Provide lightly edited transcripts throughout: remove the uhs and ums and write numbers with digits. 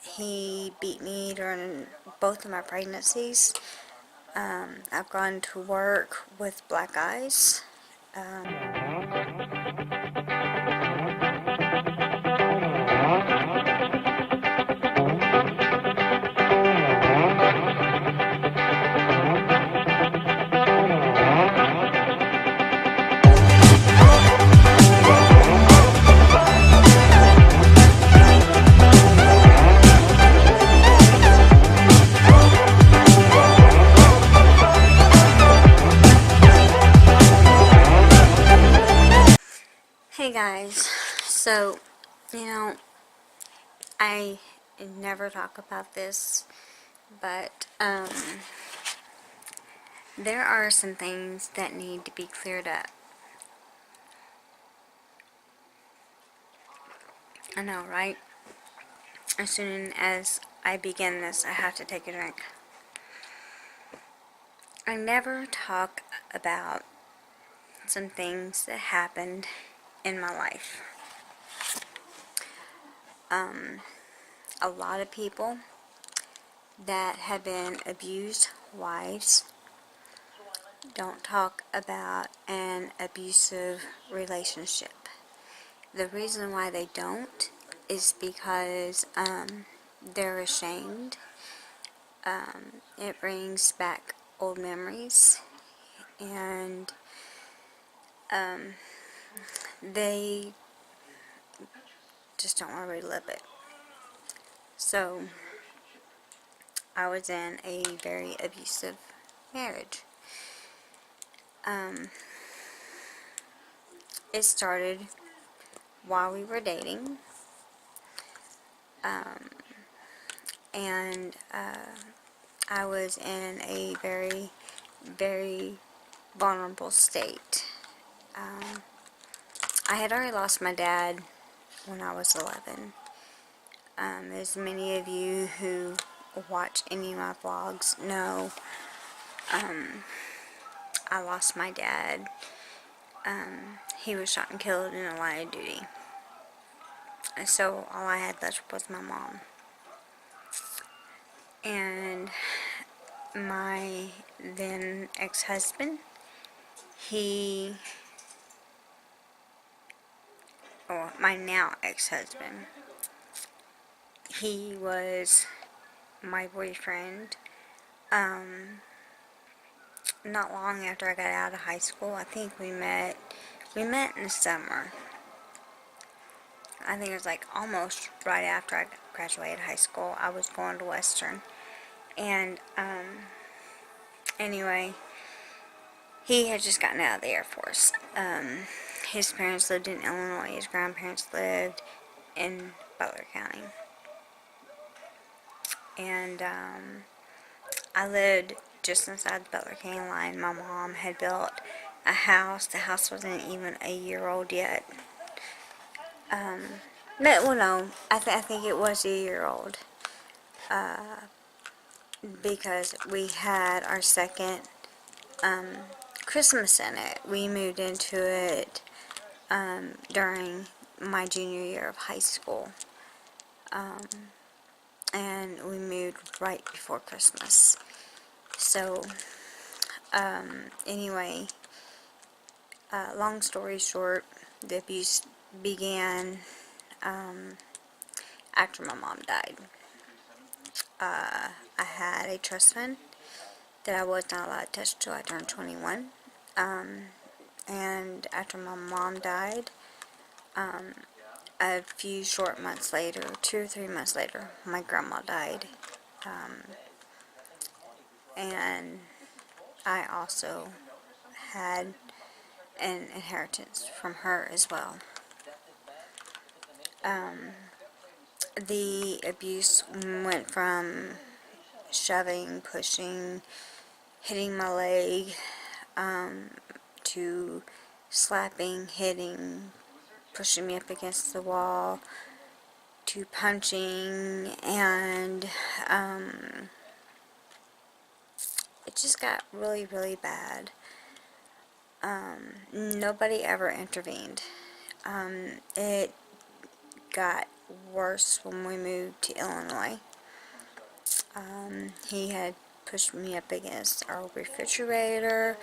He beat me during both of my pregnancies. I've gone to work with black eyes. Hey guys, so, I never talk about this, but, there are some things that need to be cleared up. I know, right? As soon as I begin this, I have to take a drink. I never talk about some things that happened in my life. A lot of people that have been abused wives don't talk about an abusive relationship. The reason why they don't is because they're ashamed. It brings back old memories, and they just don't want to relive it. So, I was in a very abusive marriage. It started while we were dating, and I was in a very, very vulnerable state. I had already lost my dad when I was 11. As many of you who watch any of my vlogs know, I lost my dad. He was shot and killed in a line of duty. So all I had left was my mom. And my then ex-husband, my now ex-husband, he was my boyfriend. Not long after I got out of high school. I think we met in the summer. I think it was like almost right after I graduated high school. I was going to Western. And, anyway, he had just gotten out of the Air Force. His parents lived in Illinois. His grandparents lived in Butler County. And, I lived just inside the Butler County line. My mom had built a house. The house wasn't even a year old yet. No, I think it was a year old. Because we had our second Christmas in it. We moved into it during my junior year of high school. And we moved right before Christmas. So, anyway, long story short, the abuse began after my mom died. I had a trust fund that I was not allowed to touch until I turned 21. And after my mom died, a few short months later, 2 or 3 months later, my grandma died. And I also had an inheritance from her as well. The abuse went from shoving, pushing, hitting my leg, to slapping, hitting, pushing me up against the wall, to punching, and it just got really, really bad. Nobody ever intervened. It got worse when we moved to Illinois. He had pushed me up against our refrigerator,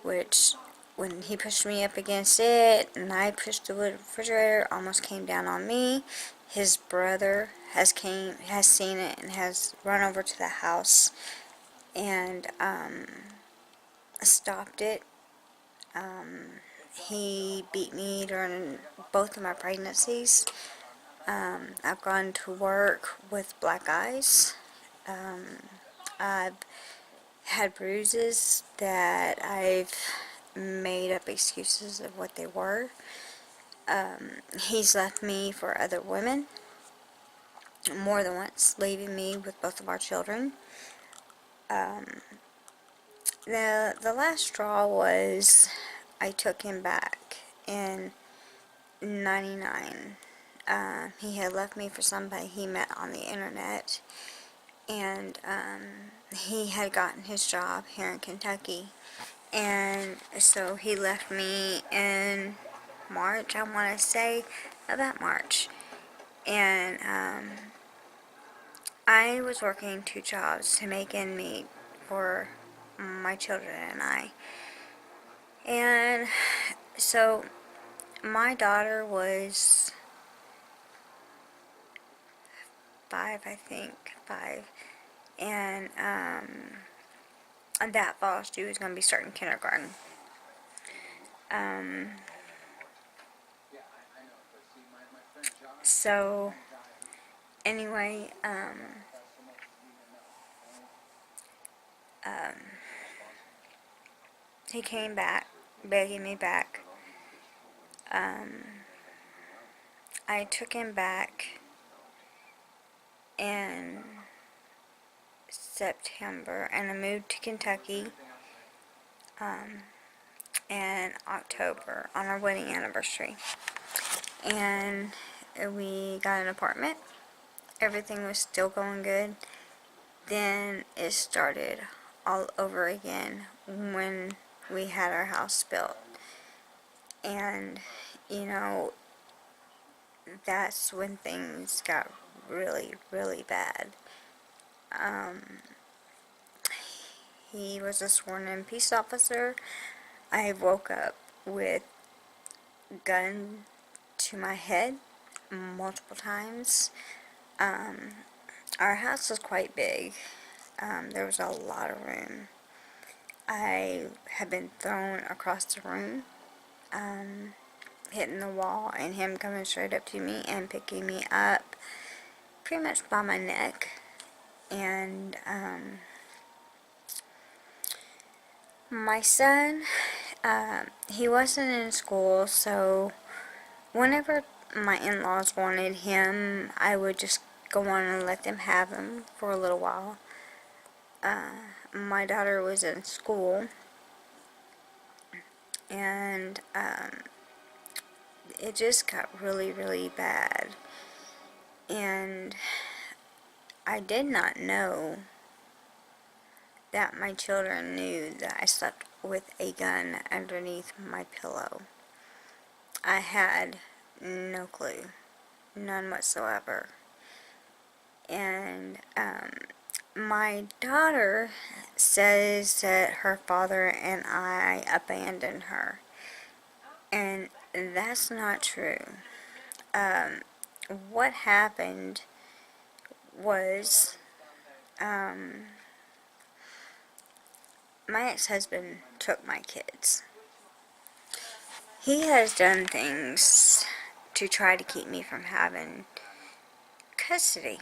which when he pushed me up against it and I pushed the refrigerator, almost came down on me. His brother has seen it and has run over to the house and stopped it. He beat me during both of my pregnancies. I've gone to work with black eyes. I've had bruises that I've made up excuses of what they were. He's left me for other women more than once, leaving me with both of our children. The last straw was I took him back in '99. He had left me for somebody he met on the internet, and he had gotten his job here in Kentucky, and so he left me in March, I want to say, about March, and I was working 2 jobs to make ends meet for my children and I, and so my daughter was 5, I think, 5, and that fall she was going to be starting kindergarten. So anyway, he came back, begging me back. I took him back in September, and I moved to Kentucky in October on our wedding anniversary. And we got an apartment. Everything was still going good. Then it started all over again when we had our house built. And, you know, that's when things got really, really bad. He was a sworn-in peace officer. I woke up with a gun to my head multiple times. Our house was quite big. There was a lot of room. I had been thrown across the room, hitting the wall, and him coming straight up to me and picking me up pretty much by my neck. And my son, he wasn't in school, so whenever my in-laws wanted him, I would just go on and let them have him for a little while. My daughter was in school, and it just got really, really bad. And I did not know that my children knew that I slept with a gun underneath my pillow. I had no clue, none whatsoever. And my daughter says that her father and I abandoned her, and that's not true. What happened was my ex-husband took my kids. He has done things to try to keep me from having custody.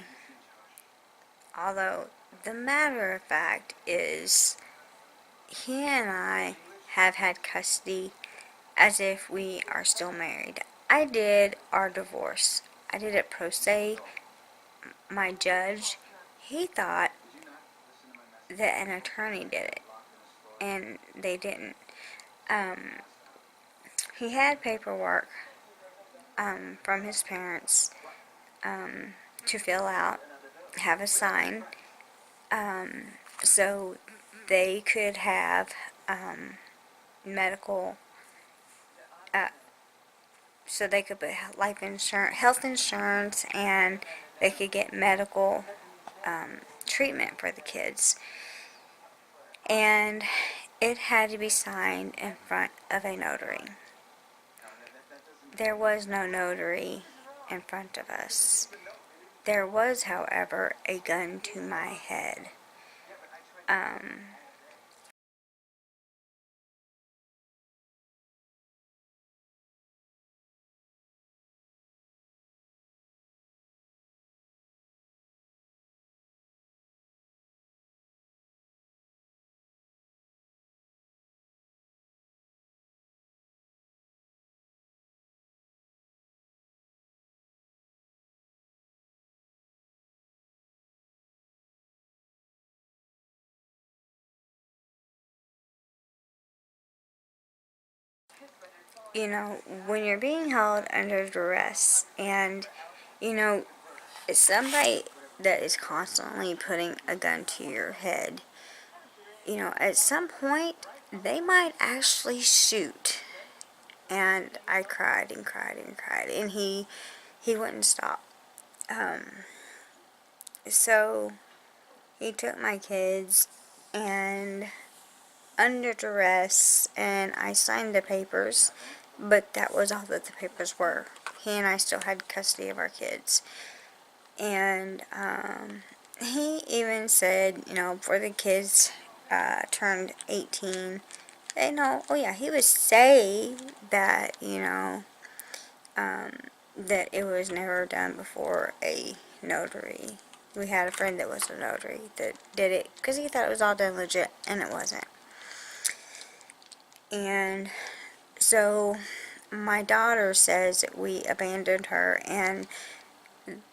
Although the matter of fact is, he and I have had custody as if we are still married. I did our divorce. I did it pro se. My judge, he thought that an attorney did it, and they didn't. He had paperwork from his parents to fill out, have a sign, so they could have medical so they could put life insurance, health insurance, and they could get medical treatment for the kids. And it had to be signed in front of a notary. There was no notary in front of us. There was, however, a gun to my head. You know, when you're being held under duress, and, you know, somebody that is constantly putting a gun to your head, you know, at some point, they might actually shoot. And I cried and cried and cried, and he wouldn't stop. So he took my kids, and under duress, and I signed the papers, but that was all that the papers were. He and I still had custody of our kids. And he even said, you know, before the kids turned 18, they know, oh yeah, he would say that, you know, that it was never done before a notary. We had a friend that was a notary that did it because he thought it was all done legit, and it wasn't. And so my daughter says that we abandoned her, and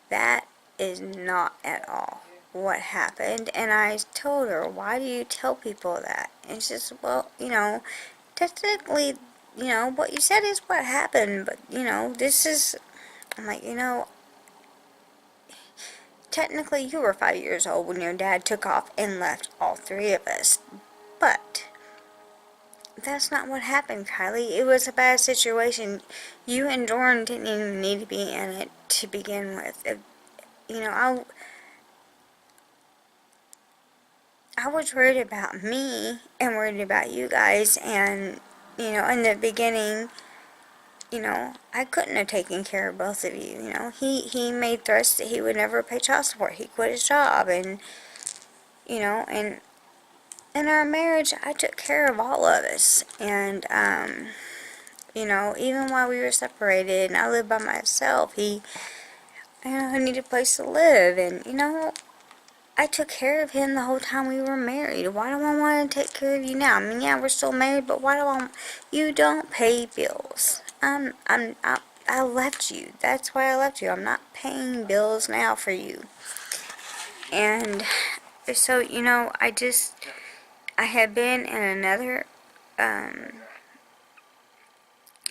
that is not at all what happened. And I told her, why do you tell people that? And she says, well, you know, technically, you know, what you said is what happened, but, you know, this is, I'm like, you know, technically you were 5 years old when your dad took off and left all three of us, but that's not what happened, Kylie. It was a bad situation. You and Jordan didn't even need to be in it to begin with. You know, I was worried about me and worried about you guys, and, you know, in the beginning, you know, I couldn't have taken care of both of you. You know, he made threats that he would never pay child support. He quit his job, and, you know, and in our marriage, I took care of all of us. And, you know, even while we were separated and I lived by myself, you know, I needed a place to live. And, you know, I took care of him the whole time we were married. Why do I want to take care of you now? I mean, yeah, we're still married, but why do you don't pay bills. I left you. That's why I left you. I'm not paying bills now for you. And so, you know, I have been in another, I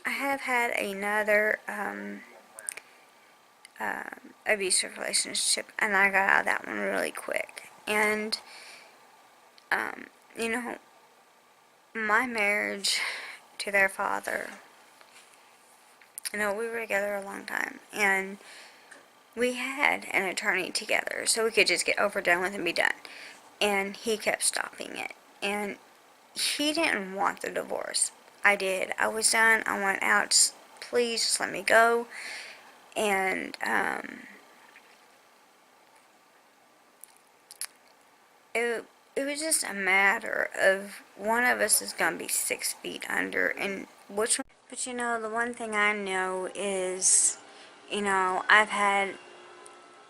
have had another, abusive relationship, and I got out of that one really quick. And, you know, my marriage to their father, you know, we were together a long time, and we had an attorney together, so we could just get over, done with, and be done. And he kept stopping it. And he didn't want the divorce. I did. I was done. I went out. Just, please, just let me go. And, it was just a matter of one of us is going to be 6 feet under, and which one. But, you know, the one thing I know is, you know, I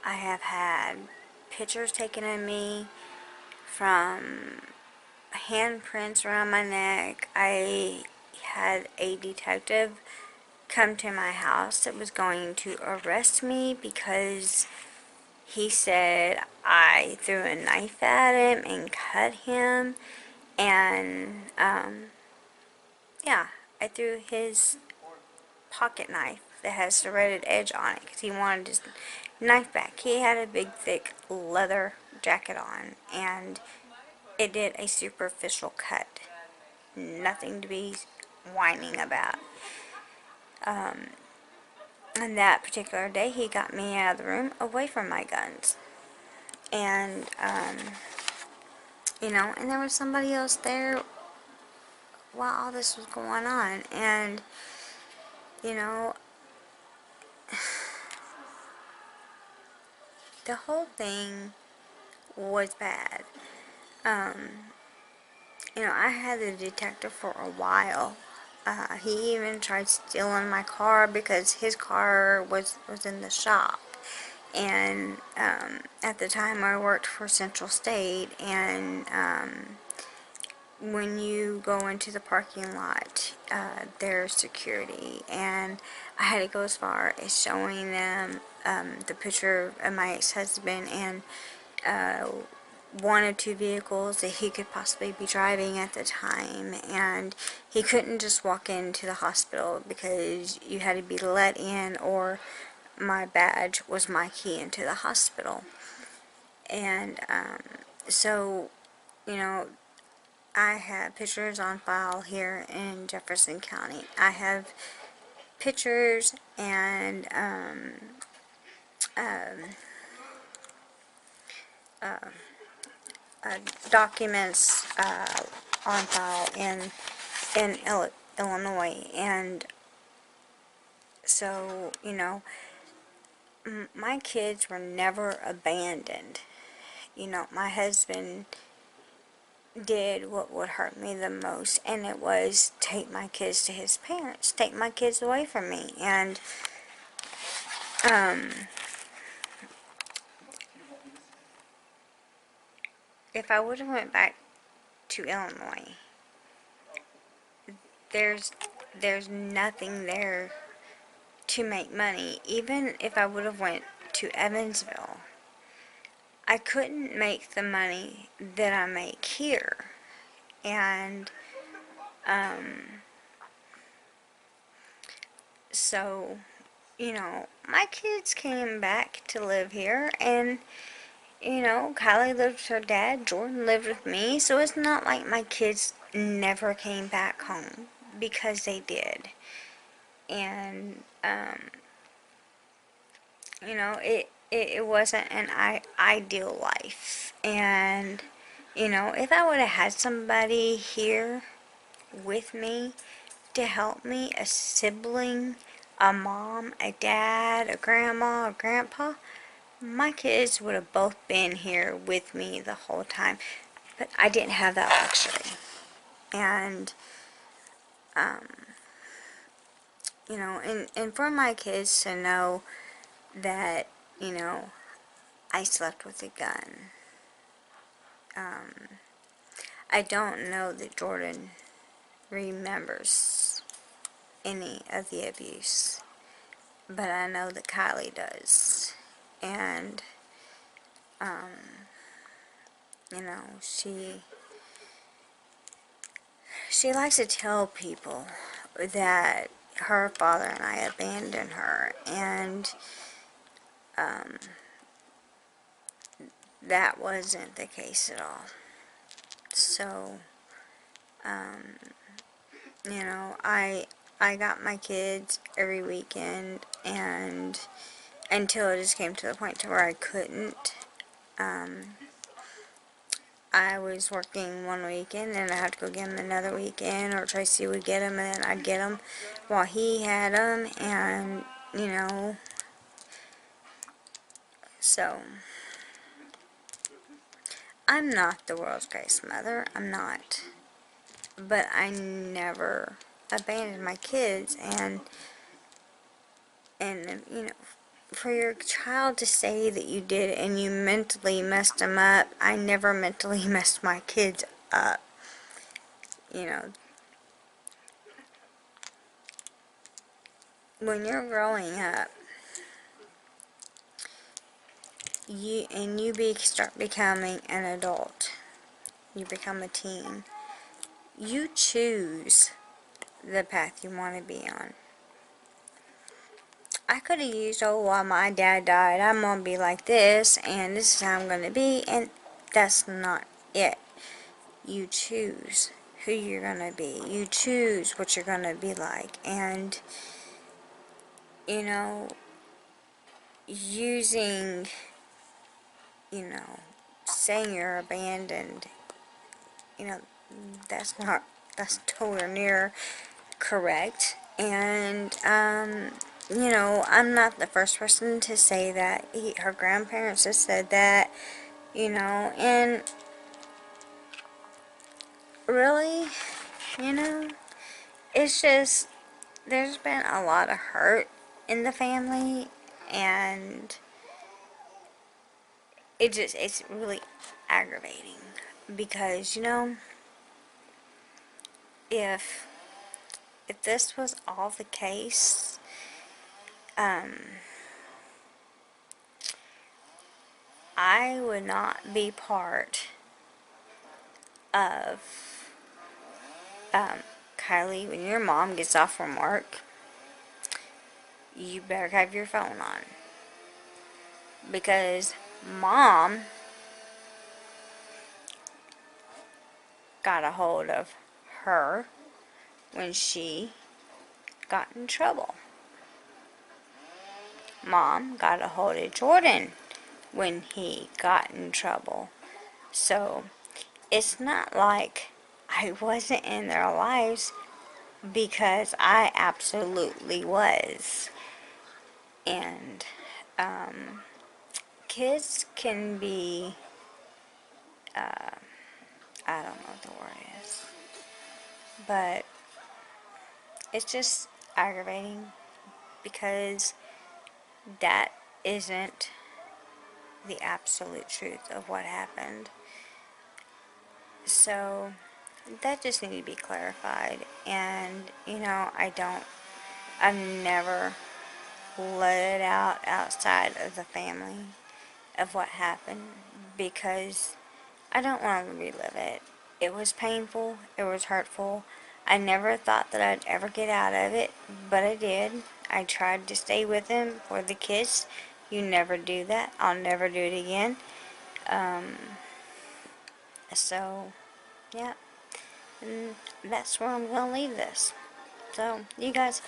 have had pictures taken of me from handprints around my neck. I had a detective come to my house that was going to arrest me because he said I threw a knife at him and cut him. And, yeah, I threw his pocket knife that has serrated edge on it because he wanted his knife back. He had a big, thick leather jacket on, and it did a superficial cut. Nothing to be whining about. And that particular day, he got me out of the room away from my guns. And, you know, and there was somebody else there while all this was going on. And, you know, the whole thing was bad. You know, I had the detective for a while. He even tried stealing my car because his car was in the shop. And at the time I worked for Central State, and when you go into the parking lot, there's security, and I had to go as far as showing them the picture of my ex-husband and one or two vehicles that he could possibly be driving at the time, and he couldn't just walk into the hospital because you had to be let in, or my badge was my key into the hospital. And so, you know, I have pictures on file here in Jefferson County. I have pictures and documents on file in Illinois. And so, you know, my kids were never abandoned. You know, my husband did what would hurt me the most, and it was take my kids to his parents, take my kids away from me. And if I would have went back to Illinois, there's nothing there to make money. Even if I would have went to Evansville, I couldn't make the money that I make here. And so, you know, my kids came back to live here, and, you know, Kylie lived with her dad, Jordan lived with me, so it's not like my kids never came back home, because they did. And, you know, it wasn't an ideal life. And, you know, if I would have had somebody here with me to help me, a sibling, a mom, a dad, a grandma, a grandpa, my kids would have both been here with me the whole time. But I didn't have that luxury. And, you know, and for my kids to know that, you know, I slept with a gun. I don't know that Jordan remembers any of the abuse, but I know that Kylie does. And, you know, she likes to tell people that her father and I abandoned her, and that wasn't the case at all. So, you know, I got my kids every weekend, and until it just came to the point to where I couldn't. I was working one weekend, and I had to go get them another weekend, or Tracy would get them, and then I'd get them while he had them, and, you know, so, I'm not the world's greatest mother, I'm not, but I never abandoned my kids. And you know, for your child to say that you did it and you mentally messed them up, I never mentally messed my kids up. You know, when you're growing up, you start becoming an adult, you become a teen, you choose the path you want to be on. I could have used, oh, while my dad died, I'm going to be like this, and this is how I'm going to be, and that's not it. You choose who you're going to be. You choose what you're going to be like. And you know, using, saying you're abandoned, you know, that's not, that's totally near correct. And, I'm not the first person to say that. Her grandparents have said that, and really, you know, it's just, there's been a lot of hurt in the family, and it's really aggravating, because, if this was all the case, I would not be part of, Kylie, when your mom gets off from work, you better have your phone on, because mom got a hold of her when she got in trouble. Mom got a hold of Jordan when he got in trouble. So, it's not like I wasn't in their lives, because I absolutely was. And, kids can be, I don't know what the word is, but it's just aggravating, because that isn't the absolute truth of what happened. So, that just needs to be clarified. And, I've never let it out outside of the family of what happened, because I don't want to relive it. It was painful, it was hurtful. I never thought that I'd ever get out of it, but I did. I tried to stay with him for the kiss. You never do that. I'll never do it again. So, yeah. And that's where I'm going to leave this. So, you guys